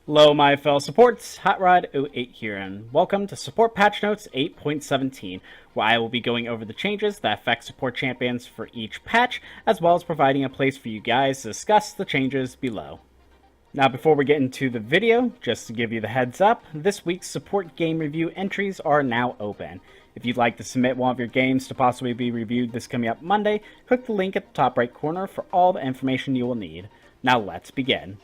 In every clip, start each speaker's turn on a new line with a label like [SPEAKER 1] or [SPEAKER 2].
[SPEAKER 1] Hello, my fellow supports. HotRod08 here, and welcome to Support Patch Notes 8.17, where I will be going over the changes that affect support champions for each patch, as well as providing a place for you guys to discuss the changes below. Now, before we get into the video, just to give you the heads up, this week's support game review entries are now open. If you'd like to submit one of your games to possibly be reviewed this coming up Monday, click the link at the top right corner for all the information you will need. Now let's begin.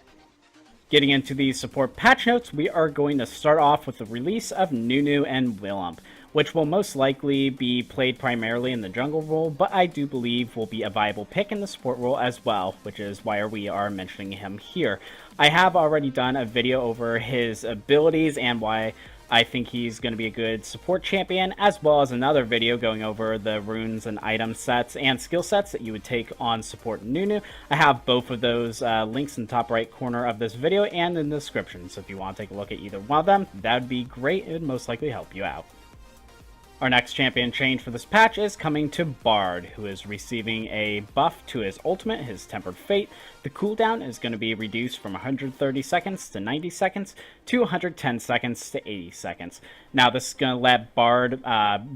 [SPEAKER 1] Getting into these support patch notes, we are going to start off with the release of Nunu and Willump, which will most likely be played primarily in the jungle role, but I do believe will be a viable pick in the support role as well, which is why we are mentioning him here. I have already done a video over his abilities and why I think he's going to be a good support champion, as well as another video going over the runes and item sets and skill sets that you would take on support Nunu. I have both of those links in the top right corner of this video and in the description, so if you want to take a look at either one of them, that would be great. It would most likely help you out. Our next champion change for this patch is coming to Bard, who is receiving a buff to his ultimate, his Tempered Fate. The cooldown is going to be reduced from 130 seconds to 90 seconds to 110 seconds to 80 seconds. Now, this is going to let Bard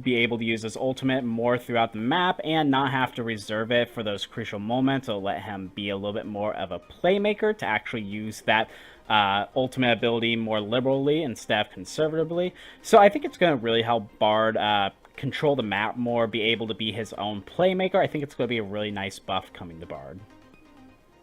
[SPEAKER 1] be able to use his ultimate more throughout the map and not have to reserve it for those crucial moments. It'll let him be a little bit more of a playmaker to actually use that ultimate ability more liberally instead of conservatively. So I think it's going to really help Bard control the map more, be able to be his own playmaker. I think it's going to be a really nice buff coming to Bard.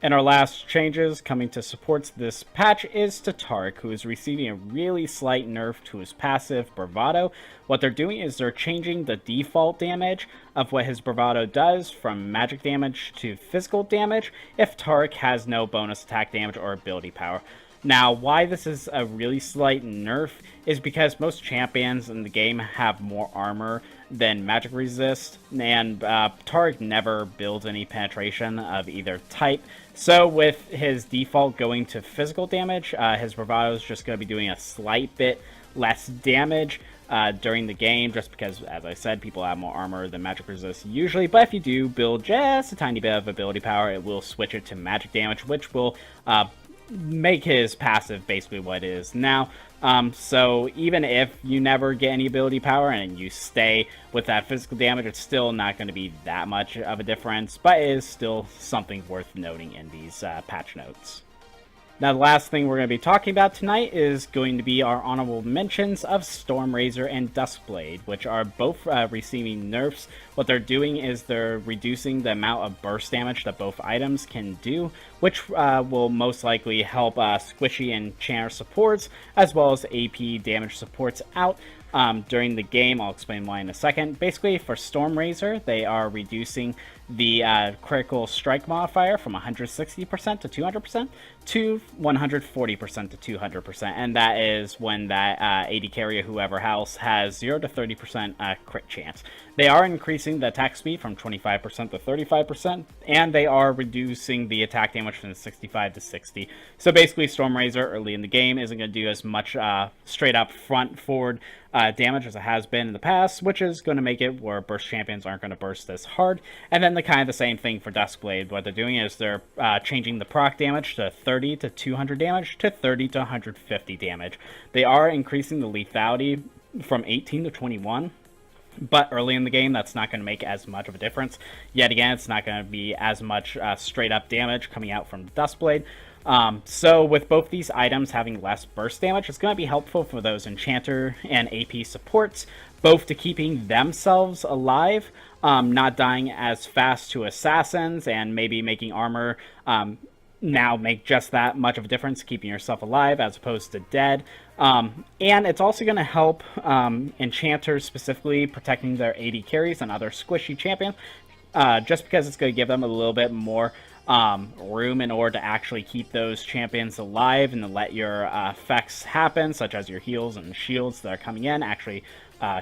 [SPEAKER 1] And our last changes coming to supports this patch is to Taric, who is receiving a really slight nerf to his passive Bravado. What they're doing is they're changing the default damage of what his Bravado does from magic damage to physical damage if Taric has no bonus attack damage or ability power. Now, why this is a really slight nerf is because most champions in the game have more armor than magic resist, and Taric never builds any penetration of either type. So with his default going to physical damage, his Bravado is just going to be doing a slight bit less damage during the game, just because, as I said, people have more armor than magic resist usually. But if you do build just a tiny bit of ability power, it will switch it to magic damage, which will make his passive basically what it is now. So even if you never get any ability power and you stay with that physical damage, it's still not going to be that much of a difference, but it is still something worth noting in these patch notes. Now, the last thing we're going to be talking about tonight is going to be our honorable mentions of Stormrazor and Duskblade, which are both receiving nerfs. What they're doing is they're reducing the amount of burst damage that both items can do, which will most likely help squishy and chanter supports, as well as AP damage supports out during the game. I'll explain why in a second. Basically, for Stormrazor, they are reducing the critical strike modifier from 160% to 200% to 140% to 200%, and that is when that AD carry or whoever else has 0 to 30% crit chance. They are increasing the attack speed from 25% to 35%, and they are reducing the attack damage from 65 to 60. So basically, Stormrazor early in the game isn't going to do as much straight up front forward damage as it has been in the past, which is going to make it where burst champions aren't going to burst as hard. And then the kind of the same thing for Duskblade. What they're doing is they're changing the proc damage to 30 to 200 damage to 30 to 150 damage. They are increasing the lethality from 18 to 21. But early in the game, that's not going to make as much of a difference. Yet again, it's not going to be as much straight-up damage coming out from Duskblade. So with both these items having less burst damage, it's going to be helpful for those Enchanter and AP supports, both to keeping themselves alive, not dying as fast to assassins, and maybe making armor now make just that much of a difference, keeping yourself alive as opposed to dead. And it's also going to help Enchanters specifically protecting their AD carries and other squishy champions, just because it's going to give them a little bit more room in order to actually keep those champions alive and to let your effects happen, such as your heals and shields that are coming in, actually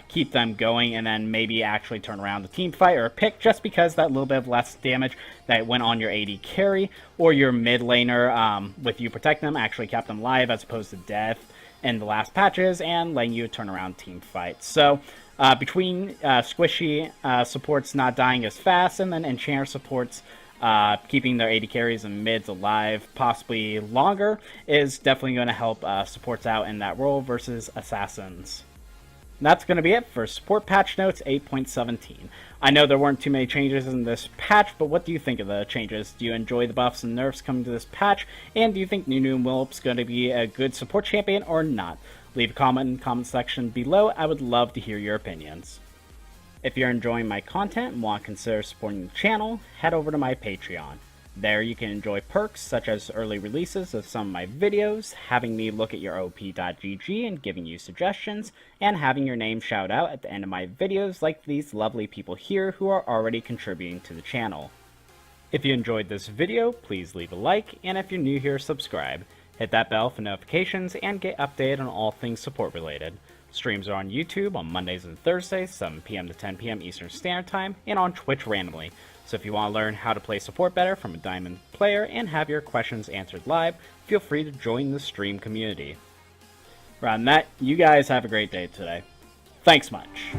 [SPEAKER 1] keep them going, and then maybe actually turn around the team fight or pick, just because that little bit of less damage that went on your AD carry or your mid laner with you protecting them actually kept them alive as opposed to death in the last patches and letting you turn around team fights. So between squishy supports not dying as fast and then enchanter supports keeping their AD carries and mids alive possibly longer is definitely going to help supports out in that role versus assassins. And that's going to be it for Support Patch Notes 8.17. I know there weren't too many changes in this patch, but what do you think of the changes? Do you enjoy the buffs and nerfs coming to this patch? And do you think Nunu Willump.Is going to be a good support champion or not? Leave a comment in the comment section below. I would love to hear your opinions. If you're enjoying my content and want to consider supporting the channel, head over to my Patreon. There you can enjoy perks such as early releases of some of my videos, having me look at your op.gg and giving you suggestions, and having your name shout out at the end of my videos like these lovely people here who are already contributing to the channel. If you enjoyed this video, please leave a like, and if you're new here, subscribe. Hit that bell for notifications and get updated on all things support related. Streams are on YouTube on Mondays and Thursdays, 7 PM to 10 PM Eastern Standard Time, and on Twitch randomly. So if you want to learn how to play support better from a Diamond player and have your questions answered live, feel free to join the stream community. Around that, you guys have a great day today. Thanks much.